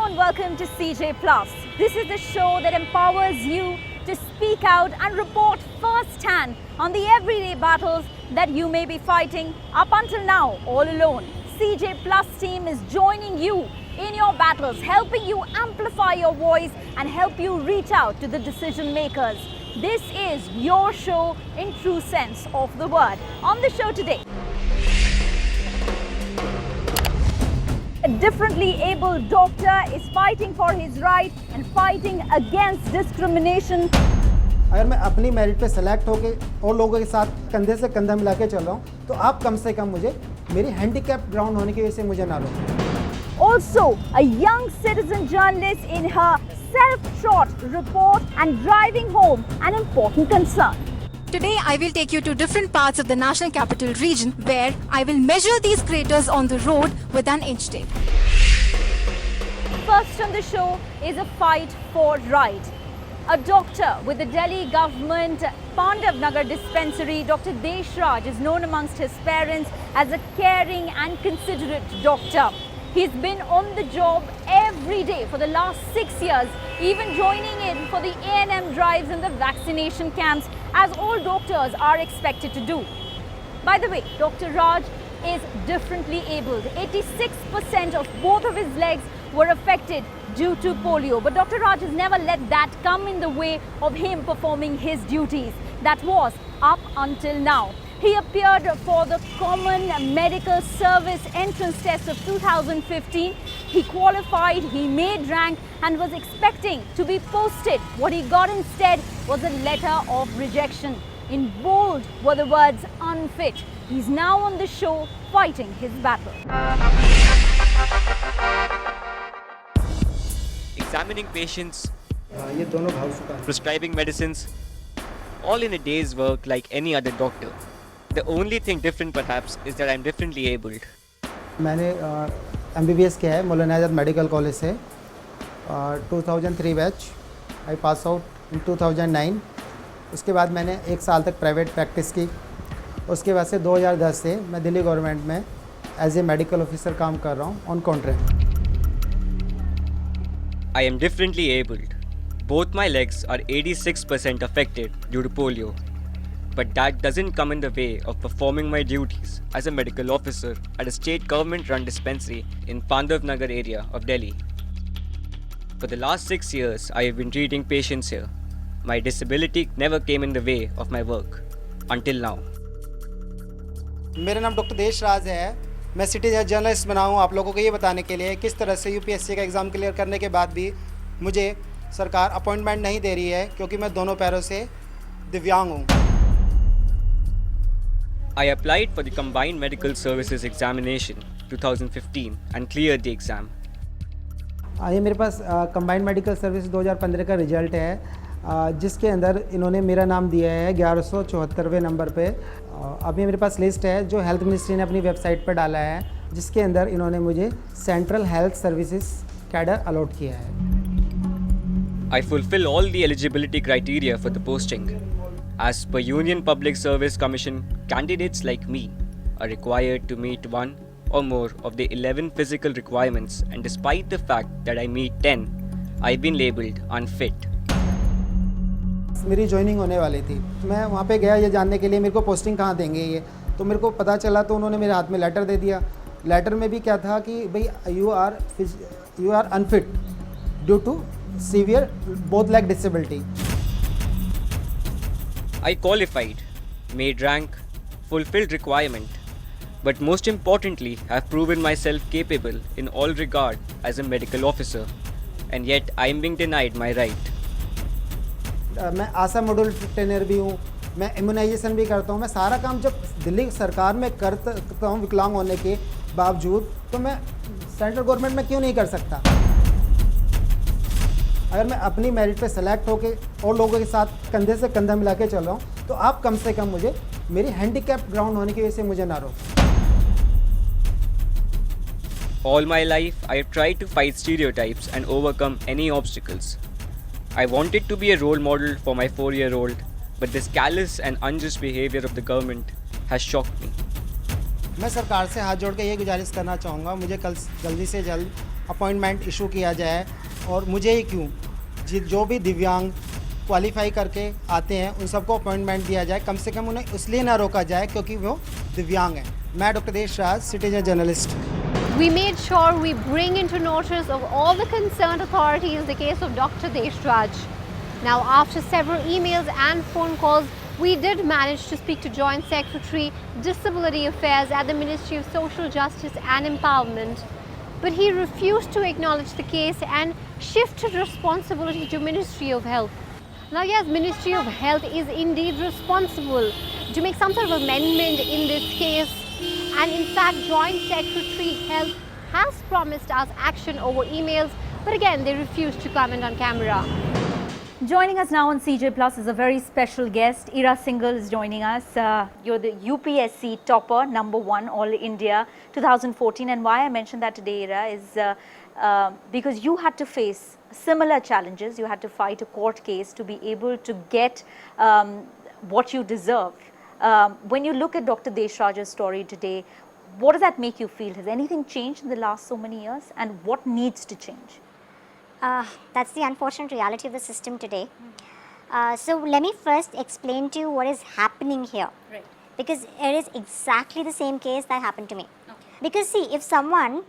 and welcome to CJ Plus. This is the show that empowers you to speak out and report firsthand on the everyday battles that you may be fighting up until now all alone. CJ Plus team is joining you in your battles, helping you amplify your voice and help you reach out to the decision makers. This is your show in true sense of the word. On the show today, a differently abled doctor is fighting for his right and fighting against discrimination. अगर मैं अपनी merit पे select होके और लोगों के साथ कंधे से कंधा मिला के चल रहा हूँ तो आप कम से कम मुझे मेरी हैंडीकैप ग्राउंड होने की वजह से मुझे ना रोकें। Also, a young citizen journalist in her self-shot report and driving home an important concern. Today, I will take you to different parts of the National Capital Region where I will measure these craters on the road with an inch tape. First on the show is a fight for right. A doctor with the Delhi government Pandav Nagar dispensary, Dr. Deshraj, is known amongst his parents as a caring and considerate doctor. He's been on the job every day for the last 6 years, even joining in for the A&M drives and the vaccination camps, as all doctors are expected to do. By the way, Dr. Raj is differently abled. 86% of both of his legs were affected due to polio. But Dr. Raj has never let that come in the way of him performing his duties. That was up until now. He appeared for the Common Medical Service Entrance Test of 2015. He qualified, he made rank and was expecting to be posted. What he got instead was a letter of rejection. In bold were the words unfit. He's now on the show fighting his battle. Examining patients, ये दोनों भाव सुखा हैं। prescribing medicines, all in a day's work like any other doctor. The only thing different perhaps is that I'm differently abled. मैंने MBBS किया है मौलाना आज़ाद medical college से 2003 batch. I pass out in 2009। उसके बाद मैंने 1 साल तक प्राइवेट प्रैक्टिस की। उसके बाद से 2010 से मैं दिल्ली गवर्नमेंट में एज ए मेडिकल ऑफिसर काम कर रहा हूँ on contract. I am differently abled. Both my legs are 86% affected due to polio. But that doesn't come in the way of performing my duties as a medical officer at a state government-run dispensary in Pandav Nagar area of Delhi. For the last 6 years, I have been treating patients here. My disability never came in the way of my work until now. मेरा नाम doctor Deshraj है। मैं city journalist बना हूँ आप लोगों को ये बताने के लिए किस तरह से यूपीएससी का एग्ज़ाम क्लियर करने के बाद भी मुझे सरकार अपॉइंटमेंट नहीं दे रही है क्योंकि मैं दोनों पैरों से दिव्यांग हूँ। I applied for the Combined Medical Services Examination 2015 and cleared the exam. ये मेरे पास कंबाइंड मेडिकल सर्विस 2015 का रिजल्ट है जिसके अंदर इन्होंने मेरा नाम दिया है 1174वें नंबर पे। अभी मेरे पास लिस्ट है जो हेल्थ मिनिस्ट्री ने अपनी वेबसाइट पर डाला है जिसके अंदर इन्होंने मुझे central health services cadre allot किया है। I fulfill all the eligibility criteria for the posting. As per Union Public Service Commission, candidates like me are required to meet one or more of the 11 physical requirements, and despite the fact that I meet 10, I've been labelled unfit. मेरी joining होने वाली थी। मैं वहाँ पे गया ये जानने के लिए मेरे को पोस्टिंग कहाँ देंगे ये, तो मेरे को पता चला तो उन्होंने मेरे हाथ में लेटर दे दिया। लेटर में भी क्या था कि भाई you are unfit due to severe both leg disability. I qualified, made rank, fulfilled requirement, but most importantly have proven myself capable in all regard as a medical officer, and yet I am being denied my right. मैं आशा module trainer भी हूँ, मैं immunisation भी करता हूँ। मैं सारा काम जब दिल्ली सरकार में करता हूँ विकलांग होने के बावजूद, तो मैं सेंट्रल गवर्नमेंट में क्यों नहीं कर सकता। अगर मैं अपनी मेरिट पे सेलेक्ट होके और लोगों के साथ कंधे से कंधा मिला के चल रहा हूँ तो आप कम से कम मुझे मेरी हैंडीकैप ग्राउंड होने की वजह से मुझे ना रोकें। All my life, I have tried to fight stereotypes and overcome any obstacles. I wanted to be a role model for my 4-year-old, but this callous and unjust behavior of the government has shocked me. मैं सरकार से हाथ जोड़ के ये गुजारिश करना चाहूँगा, मुझे कल जल्दी से जल्द अपॉइंटमेंट इशू किया जाए और मुझे ही क्यों, जो भी दिव्यांग क्वालिफाई करके आते हैं उन सबको अपॉइंटमेंट दिया जाए, कम से कम उन्हें इसलिए ना रोका जाए क्योंकि वो दिव्यांग हैं। मैं doctor Deshraj, citizen journalist. We made sure we bring into notice of all the concerned authorities the case of Dr. Deshraj. Now, after several emails and phone calls, we did manage to speak to Joint Secretary, Disability Affairs at the Ministry of Social Justice and Empowerment. But he refused to acknowledge the case and shifted responsibility to Ministry of Health. Now, yes, Ministry of Health is indeed responsible to make some sort of amendment in this case. And in fact, Joint Secretary Health has promised us action over emails, but again, they refused to comment on camera. Joining us now on CJ Plus is a very special guest. Ira Singhal is joining us. You're the UPSC topper, #1 All India 2014. And why I mentioned that today, Ira, is because you had to face similar challenges. You had to fight a court case to be able to get what you deserve. When you look at Dr. Deshraj's story today, what does that make you feel? Has anything changed in the last so many years, and what needs to change? That's the unfortunate reality of the system today. So let me first explain to you what is happening here. Right. Because it is exactly the same case that happened to me. Okay. Because see, if someone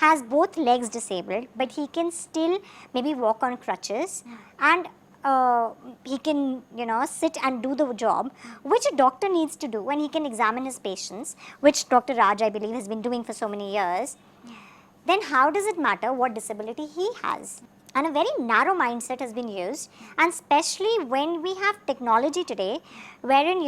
has both legs disabled, but he can still maybe walk on crutches and he can, sit and do the job, which a doctor needs to do, and he can examine his patients, which Dr. Raj, I believe, has been doing for so many years, then how does it matter what disability he has? And a very narrow mindset has been used, and especially when we have technology today, wherein,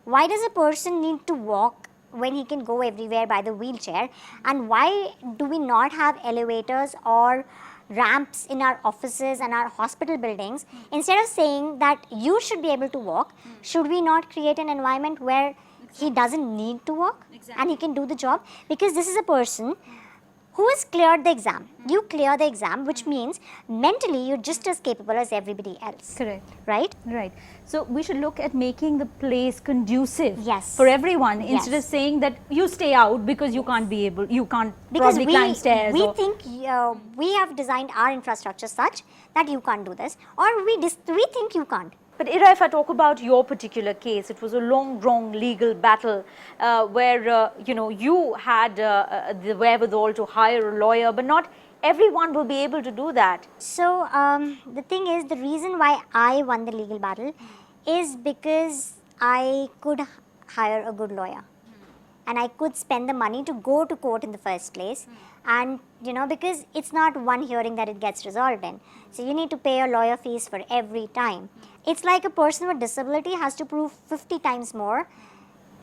why does a person need to walk when he can go everywhere by the wheelchair, and why do we not have elevators or ramps in our offices and our hospital buildings? Instead of saying that you should be able to walk, should we not create an environment where he doesn't need to walk and he can do the job? Because this is a person who has cleared the exam. You clear the exam, which means mentally you're just as capable as everybody else. Correct. Right? Right. So we should look at making the place conducive Yes. for everyone, Yes. instead of saying that you stay out because you can't Because probably climb stairs. we or- think we have designed our infrastructure such that you can't do this, or we think you can't. But Ira, if I talk about your particular case, it was a long, drawn legal battle where you had the wherewithal to hire a lawyer, but not everyone will be able to do that. So the thing is, the reason why I won the legal battle is because I could hire a good lawyer. And I could spend the money to go to court in the first place. And because it's not one hearing that it gets resolved in. So you need to pay a lawyer fees for every time. It's like a person with disability has to prove 50 times more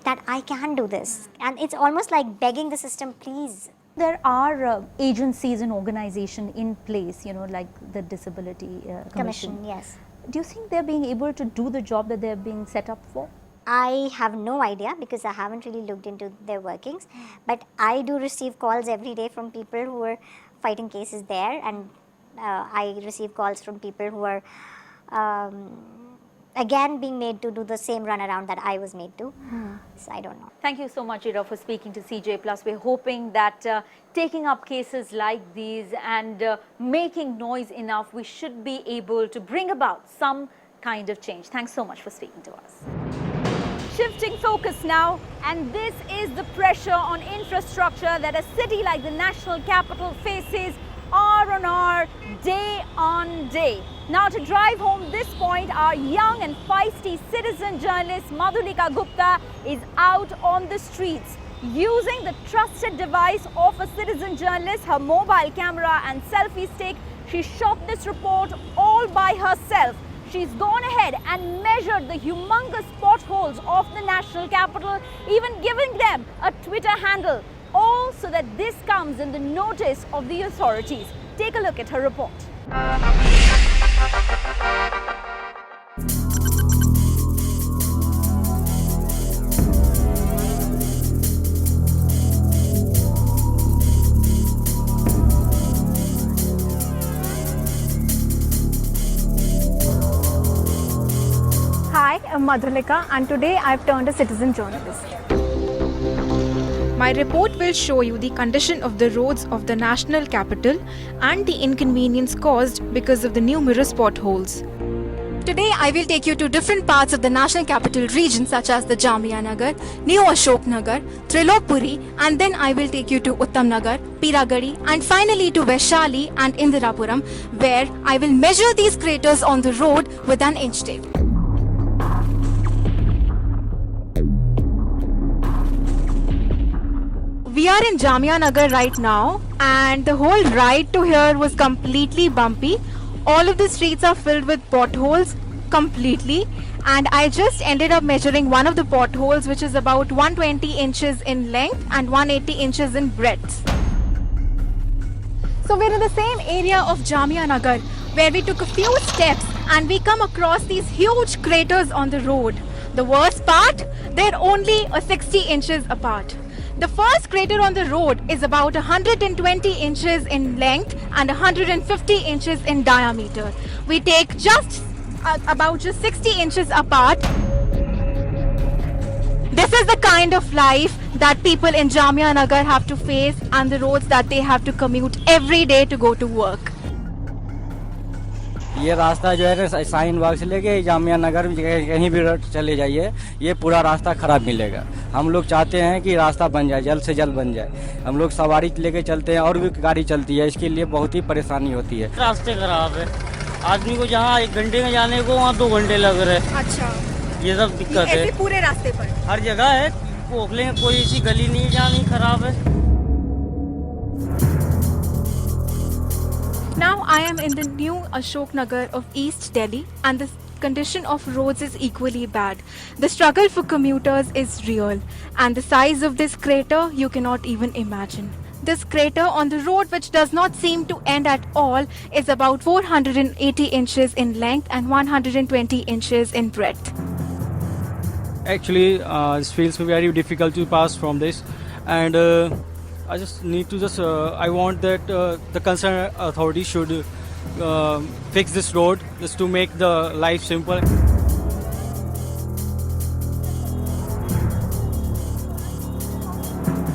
that I can do this. And it's almost like begging the system, please. There are agencies and organizations in place, like the Disability Commission. Yes. Do you think they're being able to do the job that they're being set up for? I have no idea because I haven't really looked into their workings, but I do receive calls every day from people who are fighting cases there, and I receive calls from people who are again being made to do the same runaround that I was made to. So I don't know. Thank you so much, Ira, for speaking to CJ Plus. We're hoping that taking up cases like these and making noise enough, we should be able to bring about some kind of change. Thanks so much for speaking to us. Shifting focus now, and this is the pressure on infrastructure that a city like the national capital faces hour on hour, day on day. Now, to drive home this point, our young and feisty citizen journalist Madhulika Gupta is out on the streets. Using the trusted device of a citizen journalist, her mobile camera and selfie stick, she shot this report all by herself. She's gone ahead and measured the humongous potholes of the national capital, even giving them a Twitter handle, all so that this comes in the notice of the authorities. Take a look at her report. Hi, I'm Madhulika, and today I've turned a citizen journalist. My report will show you the condition of the roads of the national capital and the inconvenience caused because of the numerous potholes. Today, I will take you to different parts of the National Capital Region such as the Jamia Nagar, New Ashok Nagar, Trilokpuri, and then I will take you to Uttam Nagar, Piragadi, and finally to Vaishali and Indirapuram, where I will measure these craters on the road with an inch tape. We are in Jamia Nagar right now, and the whole ride to here was completely bumpy. All of the streets are filled with potholes completely, and I just ended up measuring one of the potholes, which is about 120 inches in length and 180 inches in breadth. So we're in the same area of Jamia Nagar, where we took a few steps and we come across these huge craters on the road. The worst part, they're only 60 inches apart. The first crater on the road is about 120 inches in length and 150 inches in diameter. We take just 60 inches apart. This is the kind of life that people in Jamia Nagar have to face and the roads that they have to commute every day to go to work. ये रास्ता जो है ना sign बाग से लेके जामिया नगर कहीं भी चले जाइए, ये पूरा रास्ता खराब मिलेगा। हम लोग चाहते हैं कि रास्ता बन जाए, जल्द से जल्द बन जाए। हम लोग सवारी लेके चलते हैं और भी गाड़ी चलती है, इसके लिए बहुत ही परेशानी होती है। रास्ते खराब है, आदमी को जहाँ 1 घंटे में जाने को वहाँ 2 घंटे लग रहे हैं। अच्छा, ये सब दिक्कत है पूरे रास्ते पर हर जगह है। पोखले में कोई ऐसी गली नहीं जहाँ नहीं खराब है। Now I am in the new Ashok Nagar of East Delhi, and the condition of roads is equally bad. The struggle for commuters is real, and the size of this crater you cannot even imagine. This crater on the road, which does not seem to end at all, is about 480 inches in length and 120 inches in breadth. Actually, this feels very difficult to pass from this, and I just need to I want that the concerned authority should fix this road just to make the life simple.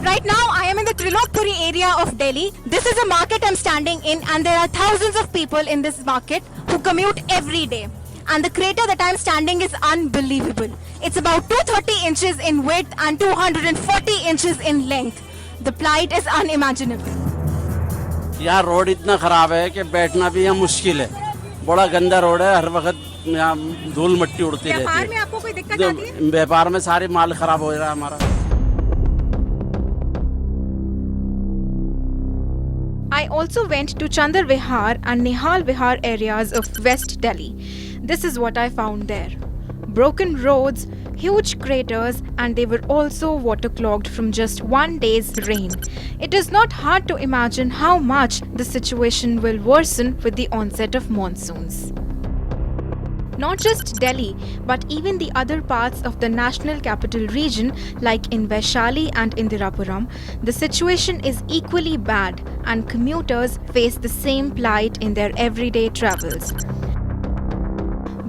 Right now, I am in the Trilokpuri area of Delhi. This is a market I'm standing in, and there are thousands of people in this market who commute every day. And the crater that I'm standing is unbelievable. It's about 230 inches in width and 240 inches in length. The plight is unimaginable. यहाँ road इतना खराब है कि बैठना भी यहाँ मुश्किल है। बड़ा गंदा रोड है, हर वक्त यहाँ धूल मिट्टी उड़ती रहती है। व्यापार में आपको कोई दिक्कत आती है? व्यापार में सारे माल खराब हो रहा है हमारा। I also went to Chandar Vihar and Nihal Vihar areas of West Delhi. This is what I found there. Broken roads, huge craters, and they were also waterlogged from just one day's rain. It is not hard to imagine how much the situation will worsen with the onset of monsoons. Not just Delhi, but even the other parts of the National Capital Region like in Vaishali and Indirapuram, the situation is equally bad and commuters face the same plight in their everyday travels.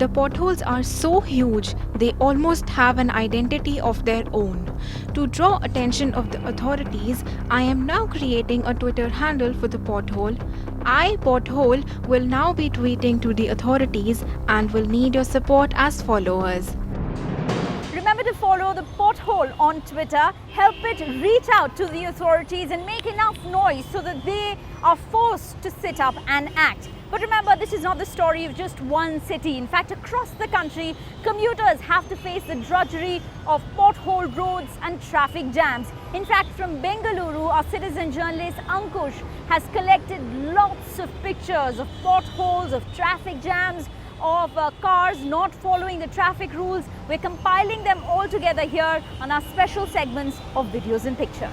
The potholes are so huge, they almost have an identity of their own. To draw attention of the authorities, I am now creating a Twitter handle for the pothole. I, Pothole, will now be tweeting to the authorities and will need your support as followers. Remember to follow the Pothole on Twitter. Help it reach out to the authorities and make enough noise so that they are forced to sit up and act. But remember, this is not the story of just one city. In fact, across the country, commuters have to face the drudgery of pothole roads and traffic jams. In fact, from Bengaluru, our citizen journalist Ankush has collected lots of pictures of potholes, of traffic jams, of cars not following the traffic rules. We're compiling them all together here on our special segments of videos and pictures.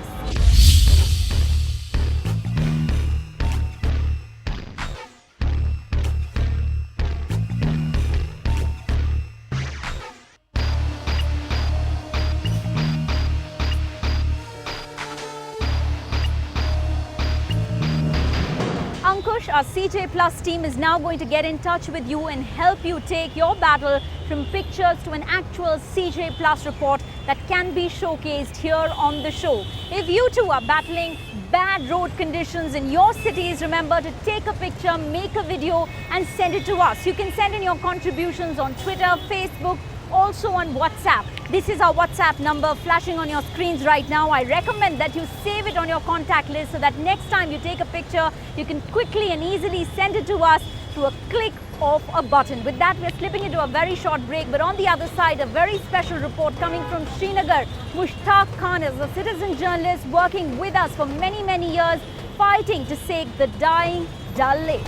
Ankush, our CJ Plus team is now going to get in touch with you and help you take your battle from pictures to an actual CJ Plus report that can be showcased here on the show. If you too are battling bad road conditions in your cities, remember to take a picture, make a video and send it to us. You can send in your contributions on Twitter, Facebook, also on WhatsApp. This is our WhatsApp number flashing on your screens right now. I recommend that you save it on your contact list so that next time you take a picture, you can quickly and easily send it to us through a click of a button. With that, we're slipping into a very short break, but on the other side, a very special report coming from Srinagar. Mushtaq Khan is a citizen journalist working with us for many years, fighting to save the dying Dal Lake.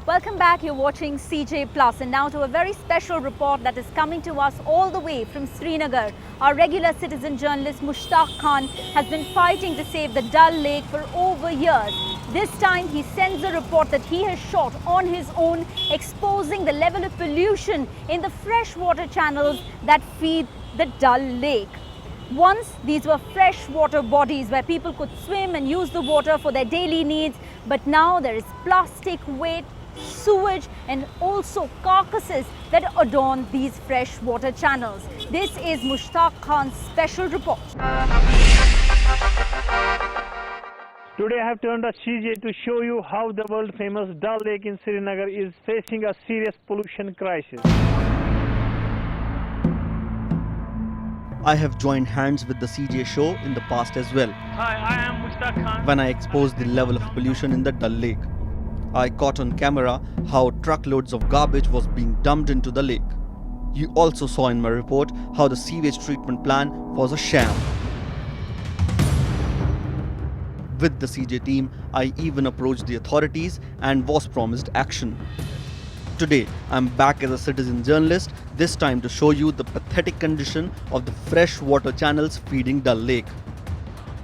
Welcome back, you're watching CJ Plus, and now to a very special report that is coming to us all the way from Srinagar. Our regular citizen journalist Mushtaq Khan has been fighting to save the Dal Lake for over years. This time he sends a report that he has shot on his own, exposing the level of pollution in the freshwater channels that feed the Dal Lake. Once these were freshwater bodies where people could swim and use the water for their daily needs, but now there is plastic waste, sewage and also carcasses that adorn these freshwater channels. This is Mushtaq Khan's special report. Today I have turned a CJ to show you how the world famous Dal Lake in Srinagar is facing a serious pollution crisis. I have joined hands with the CJ show in the past as well. Hi, I am Mushtaq Khan. When I exposed the level of pollution in the Dal Lake, I caught on camera how truckloads of garbage was being dumped into the lake. You also saw in my report how the sewage treatment plan was a sham. With the CJ team, I even approached the authorities and was promised action. Today, I'm back as a citizen journalist, this time to show you the pathetic condition of the freshwater channels feeding Dal Lake.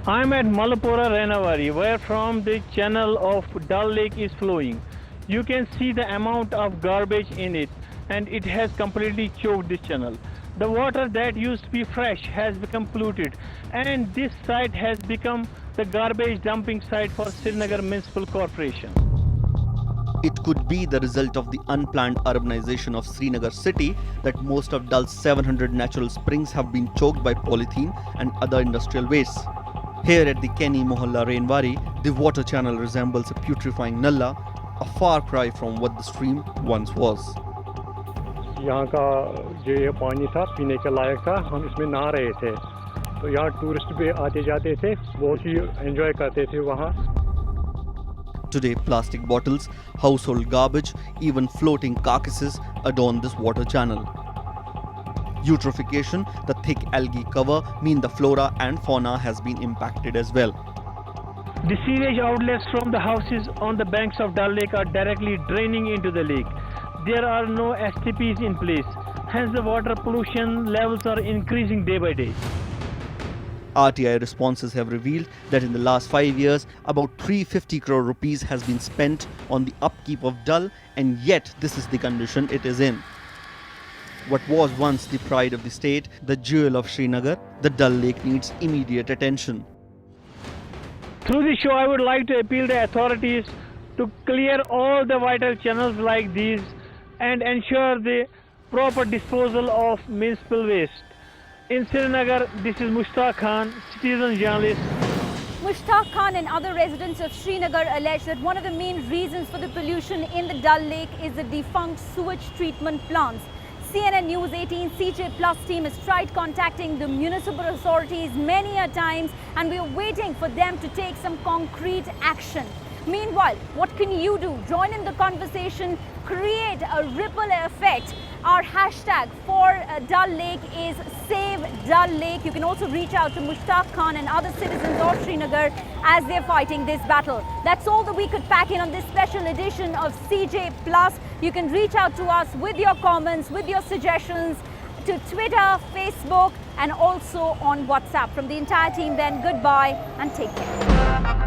I'm at Malapura Renavari, where from the channel of Dal Lake is flowing. You can see the amount of garbage in it, and it has completely choked this channel. The water that used to be fresh has become polluted, and this site has become the garbage dumping site for Srinagar Municipal Corporation. It could be the result of the unplanned urbanization of Srinagar city that most of Dal's 700 natural springs have been choked by polythene and other industrial wastes. Here at the Kenny Mohalla Rainwari, the water channel resembles a putrefying nalla, a far cry from what the stream once was. यहाँ का जो ये पानी था पीने के लायक था, हम इसमें नहा रहे थे, तो यहाँ टूरिस्ट भी आते जाते थे, बहुत ही एंजॉय करते थे वहाँ. Today, plastic bottles, household garbage, even floating carcasses adorn this water channel. Eutrophication, the thick algae cover, mean the flora and fauna has been impacted as well. The sewage outlets from the houses on the banks of Dal Lake are directly draining into the lake. There are no STPs in place, hence the water pollution levels are increasing day by day. RTI responses have revealed that in the last 5 years, about 350 crore rupees has been spent on the upkeep of Dal, and yet this is the condition it is in. What was once the pride of the state, the jewel of Srinagar, the Dal Lake needs immediate attention. Through this show, I would like to appeal the authorities to clear all the vital channels like these and ensure the proper disposal of municipal waste. In Srinagar, this is Mushtaq Khan, citizen journalist. Mushtaq Khan and other residents of Srinagar allege that one of the main reasons for the pollution in the Dal Lake is the defunct sewage treatment plants. CNN News 18 CJ Plus team has tried contacting the municipal authorities many a times, and we are waiting for them to take some concrete action. Meanwhile, what can you do? Join in the conversation, create a ripple effect. Our hashtag for Dal Lake is Save Dal Lake. You can also reach out to Mushtaq Khan and other citizens of Srinagar as they're fighting this battle. That's all that we could pack in on this special edition of CJ Plus. You can reach out to us with your comments, with your suggestions to Twitter, Facebook, and also on WhatsApp. From the entire team then, goodbye and take care.